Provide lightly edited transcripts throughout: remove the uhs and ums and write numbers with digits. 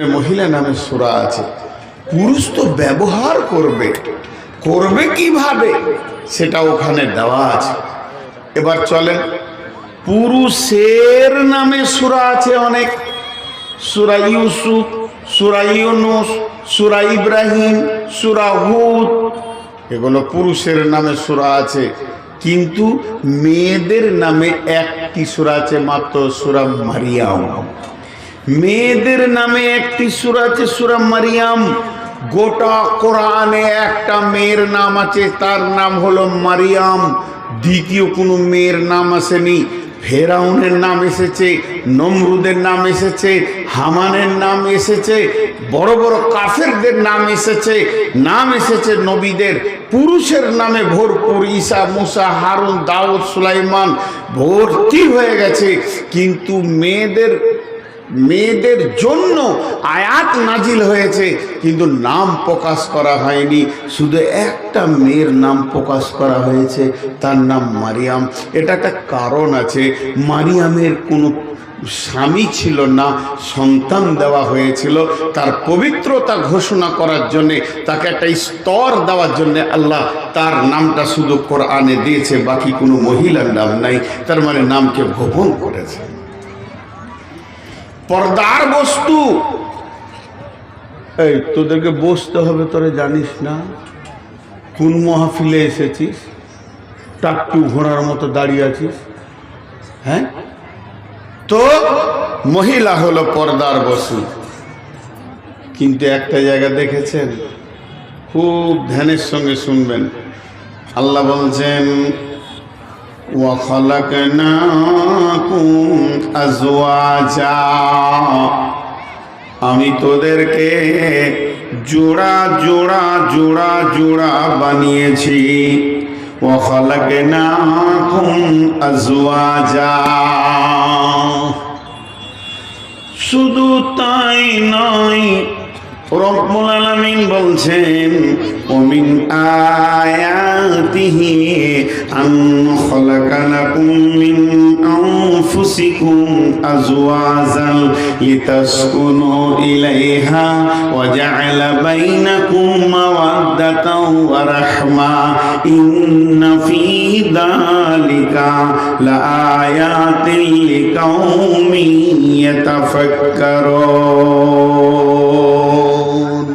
মহিলা নামে সূরা আছে। পুরুষ তো ব্যবহার করবে, করবে কিভাবে সেটা ওখানে দেওয়া আছে। এবার চলেন, পুরুষের নামে সূরা আছে অনেক। সূরা ইউসুফ, সূরা ইউনুস, সূরা ইব্রাহিম, সূরা হুদ, এগুলো পুরুষের নামে সূরা আছে। কিন্তু মেয়েদের নামে একটি সূরা আছে মাত্র, সূরা মারিয়াম। মেয়েদের নামে একটি সূরা আছে, সূরা মারিয়াম। গোটা কোরআনে একটা মেয়ের নাম আছে, তার নাম হলো মারিয়াম। দ্বিতীয় কোনো মেয়ের নাম আসেনি। ফেরাউনের নাম এসেছে, নমরুদের নাম এসেছে, হামানের নাম এসেছে, বড় বড় কাফেরদের নাম এসেছে, নাম এসেছে নবীদের। পুরুষের নামে ভরপুর, ঈসা, মুসা, হারুন, দাউদ, সুলাইমান ভর্তি হয়ে গেছে। কিন্তু মেয়েদের জন্য আয়াত নাজিল হয়েছে, কিন্তু নাম প্রকাশ করা হয়নি। শুধু একটা মেয়ের নাম প্রকাশ করা হয়েছে, তার নাম মারিয়াম। এটা একটা কারণ আছে। মারিয়ামের কোনো স্বামী ছিল না, সন্তান দেওয়া হয়েছিল। তার পবিত্রতা ঘোষণা করার জন্যে, তাকে একটা স্তর দেওয়ার জন্যে আল্লাহ তার নামটা শুধু কোরআনে দিয়েছে, বাকি কোনো মহিলার নাম নাই। তার মানে নামকে গোপন করেছে। পর্দার বস্তু। এই তোদেরকে বসতে হবে, তোরা জানিস না কোন মাহফিলে এসেছিস, টাকটু ঘোড়ার মতো দাঁড়িয়ে আছিস। হ্যাঁ, তো মহিলা হলো পর্দার বস্তু। কিন্তু একটা জায়গা দেখেছেন, খুব ধ্যানের সঙ্গে শুনবেন। আল্লাহ বলছেন, وَخَلَقْنَاكُمْ أَزْوَاجًا, আমি তোদেরকে জোড়া জোড়া জোড়া জোড়া বানিয়েছি। وَخَلَقْنَاكُمْ أَزْوَاجًا, শুধু তাই নয়, রব্বুল আলামিন বলছেন, ওমিন আয়াতিহি আন খালাকা লাকুম মিন আনফুসিকুম আজওয়াজান লিতাসকুনু ইলাইহা ওয়া জাআলা বাইনাকুম মাওয়াদ্দাতাও ওয়া রাহমা ইন্না ফী যালিকা লাআয়াতিন লিকাউমিন ইয়াতাফাক্কারুন।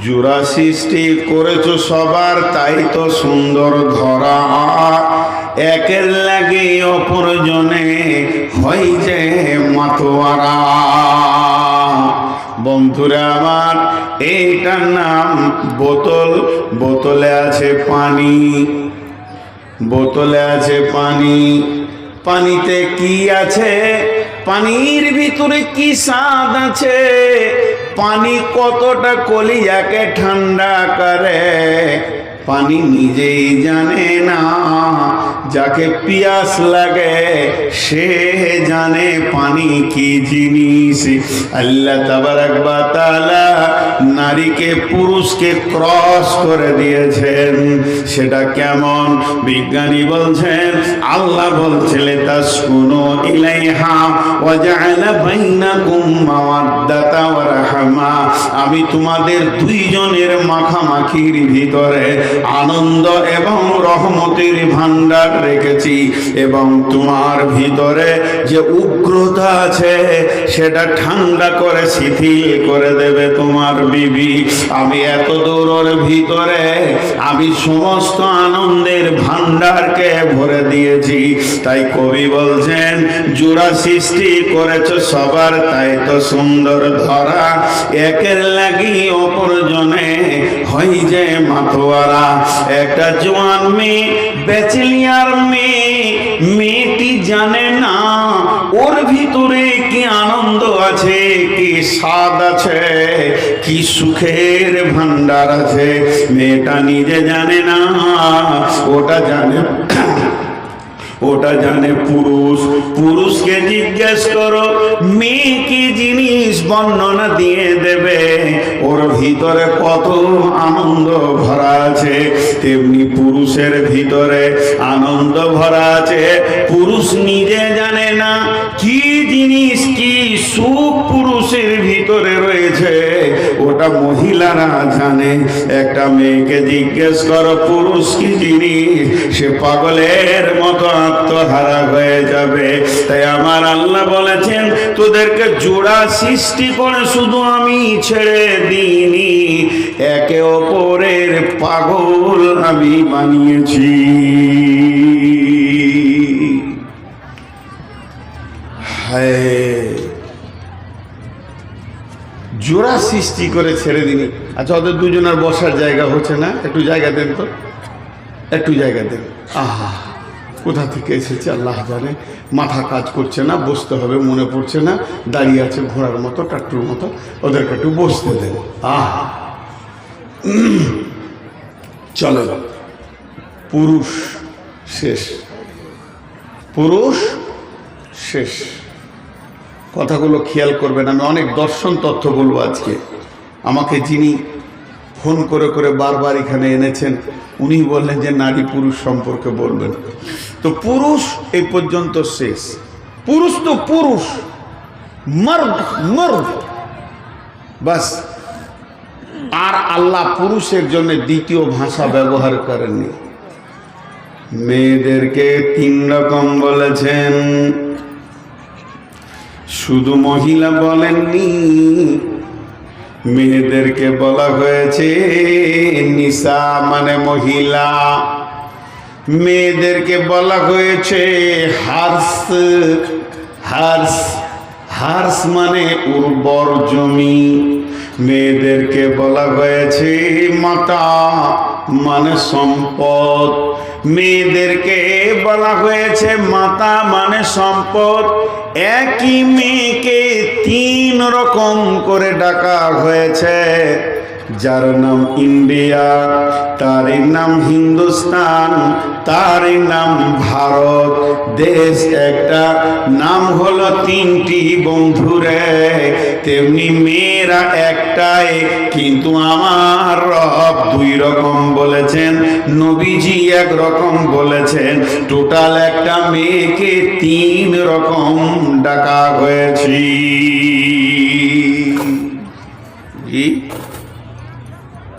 জোড়া সৃষ্টি করেছো সবার, তাই তো সুন্দর ধরা। একের লাগে অপরজনে হয় যে মাতোয়ারা। বন্ধুরা আমার, এইটার নাম বোতল। বোতলে আছে পানি, বোতলে আছে পানি। পানিতে কি আছে? পানির ভিতরে কি স্বাদ আছে? পানি কতটা কলিজাকে ঠান্ডা করে, পানি নিজেই জানে না। যাকে পিয়াস লাগে সে জানে পানি কি জিনিস। আল্লাহ তাবারাক ওয়া তাআলা নারীকে পুরুষকে ক্রস করে দিয়েছেন। সেটা কেমন? বিজ্ঞানী বলছেন, আল্লাহ বলছিলেন তাসকুনু ইলাইহা ওয়া জাআলা বাইনাকুম মাওয়াদ্দাতা ওয়া রাহমা, আমি তোমাদের দুইজনের মাখামাখির ভিতরে আনন্দ এবং রহমতের ভান্ডার রেখেছি। এবং তোমার ভিতরে যে উগ্রতা আছে সেটা ঠান্ডা করে শিথিল করে দেবে তোমার বিবি। আমি এত দূরের ভিতরে আমি সমস্ত আনন্দের ভান্ডারকে ভরে দিয়েছি। তাই কবি বলছেন, জোড়া সৃষ্টি করেছো সবার, তাই তো সুন্দর ধরা। একের লাগি অপরজনে হয় যে মাতোয়ারা। একটা জোয়ান মেয়ে, ব্যাচেলিয়ার মেয়ে, মেয়েটি জানে না ওর ভিতরে কি আনন্দ আছে, কি স্বাদ আছে, কি সুখের ভান্ডার আছে। মেয়েটা নিজে জানে না, ওটা জানে পুরুষ। পুরুষকে জিজ্ঞেস করো মেয়ে কি জিনিস, বর্ণনা দিয়ে দেবে ওর ভিতরে কত আনন্দ ভরা আছে। তেমনি পুরুষের ভিতরে আনন্দ ভরা আছে, পুরুষ নিজে জানে না কি জিনিস, কি সুখ পুরুষের ভিতরে রয়েছে ওটা মহিলারা জানে। একটা মেয়েকে জিজ্ঞেস করো পুরুষ কি জিনিস, সে পাগলের মতো আত্মহারা হয়ে যাবে। তাই আমার আল্লাহ বলেছেন, তোদেরকে জোড়া সৃষ্টি করে শুধু আমি ছেড়ে দিইনি, একে অপরের পাগল আমি বানিয়েছি। জোড়া সৃষ্টি করে ছেড়ে দিনি। আচ্ছা, ওদের দুজনের বসার জায়গা হচ্ছে না? একটু জায়গা দেন তো, একটু জায়গা দেন। আহা, কোথা থেকে এসেছে আল্লাহ জানে। মাথা কাজ করছে না, বসতে হবে মনে পড়ছে না, দাঁড়িয়ে আছে ঘোড়ার মতো, টাট্টুর মতো। ওদেরকে একটু বসতে দেন। আহা, চলো, পুরুষ শেষ, পুরুষ শেষ। কথাগুলো খেয়াল করবেন। আমি অনেক দর্শন তথ্য বলবো আজকে। আমাকে যিনি ফোন করে করে বারবার এখানে এনেছেন, উনি বললেন যে নারী পুরুষ সম্পর্কে বলবেন। তো পুরুষ এই পর্যন্ত শেষ। পুরুষ তো পুরুষ, মর্দ মর্দ, বাস। আর আল্লাহ পুরুষের জন্য দ্বিতীয় ভাষা ব্যবহার করেননি। মেয়েদেরকে 3 রকম বলেছেন, শুধু মহিলা বলেননি। মেয়েদেরকে বলা হয়েছে নিসা মানে মহিলা, মেয়েদেরকে বলা হয়েছে হার্স, হার্স, হার্স মানে উর্বর জমি। মেয়েদেরকে বলা হয়েছে মাতা মানে সম্পদ। মেয়েদেরকে বলা হয়েছে মাতা মানে সম্পদ। একই মেয়েকে 3 রকম করে ডাকা হয়েছে। যার নাম ইন্ডিয়া, তার নাম হিন্দুস্তান, তার নাম ভারত। দেশ একটা, নাম হলো 3টি বন্ধুরে। তেমনি মেয়েরা একটাই, কিন্তু আমার রব 2 রকম বলেছেন, নবীজি 1 রকম বলেছেন। টোটাল একটা মেয়েকে 3 রকম ডাকা হয়েছে। জি,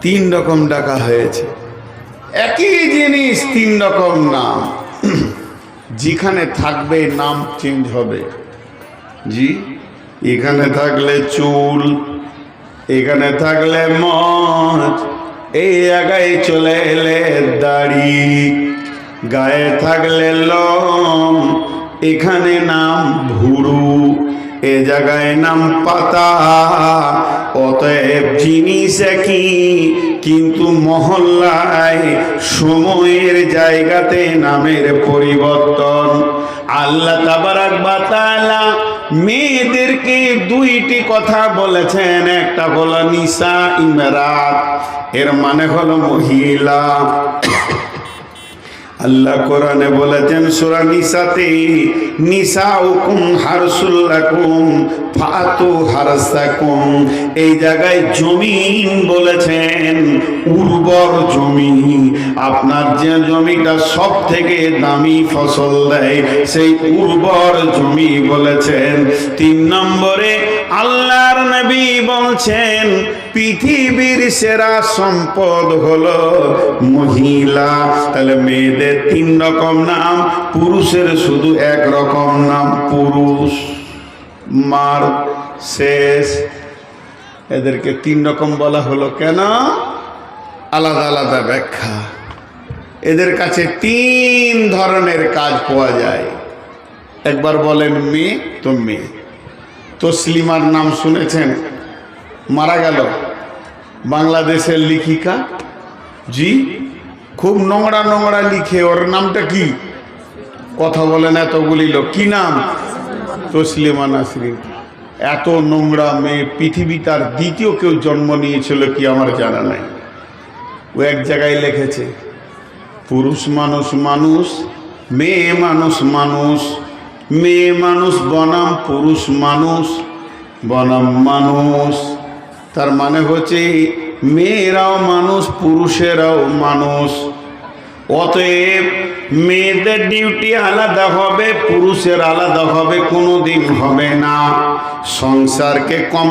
3 রকম ডাকা হয়েছে। একই জিনিস 3 রকম নাম। যেখানে থাকবে নাম চেঞ্জ হবে। জি, এখানে থাকলে চুল, এখানে থাকলে মচ, এই জায়গায় চলে এলে দাড়ি, গায়ে থাকলে লোম, এখানে নাম ভুরু, এ জায়গায় নাম পাতা। অতএব জিনিস একই, কিন্তু মহল্লায় সময়ের জায়গাতে নামের পরিবর্তন। আল্লাহ তাবারাক ওয়া তাআলা মেয়েদেরকে 2টি কথা বলেছেন। একটা হলো নিসা, ইমরাত, এর মানে হলো মহিলা। আল্লাহ কোরআনে বলেছেন সূরা নিসাতে, নিসাউকুম হারসুল লাকুম ফাতু হারসাকুম। এই জায়গায় জমিন বলেছেন উর্বর জমি। আপনার যে জমিটা সব থেকে দামি ফসল দেয়, সেই উর্বর জমি বলেছেন। 3 নম্বরে আল্লাহর নবী বলছেন পৃথিবীর সেরা সম্পদ হলো মহিলা। তাহলে মেয়েদের 3 রকম নাম, পুরুষের শুধু 1 রকম নাম, পুরুষ মার শেষ। এদেরকে 3 রকম বলা হলো কেন? আলাদা আলাদা ব্যাখ্যা। এদের কাছে 3 ধরনের কাজ পাওয়া যায়। একবার বলেন মেয়ে তো মেয়ে। তসলিমার নাম শুনেছেন? মারা গেল, বাংলাদেশের লেখিকা। জি, খুব নোংরা নোংরা লিখে। ওর নামটা কি? কথা বলেন এতগুলি লোক, কি নাম? তসলিমা নাসরিন। এত নোংরা মেয়ে পৃথিবী তার দ্বিতীয় কেউ জন্ম নিয়েছিল কি আমার জানা নাই। ও এক জায়গায় লিখেছে পুরুষ মানুষ মানুষ, মেয়ে মানুষ মানুষ, মেয়ে মানুষ বনাম পুরুষ মানুষ বনাম মানুষ। তার মানে হচ্ছে মেয়েরাও মানুষ, পুরুষেরাও মানুষ। অতএব মেয়েদের ডিউটি আলাদা হবে, পুরুষের আলাদা হবে, কোনোদিন হবে না। সংসারকে কম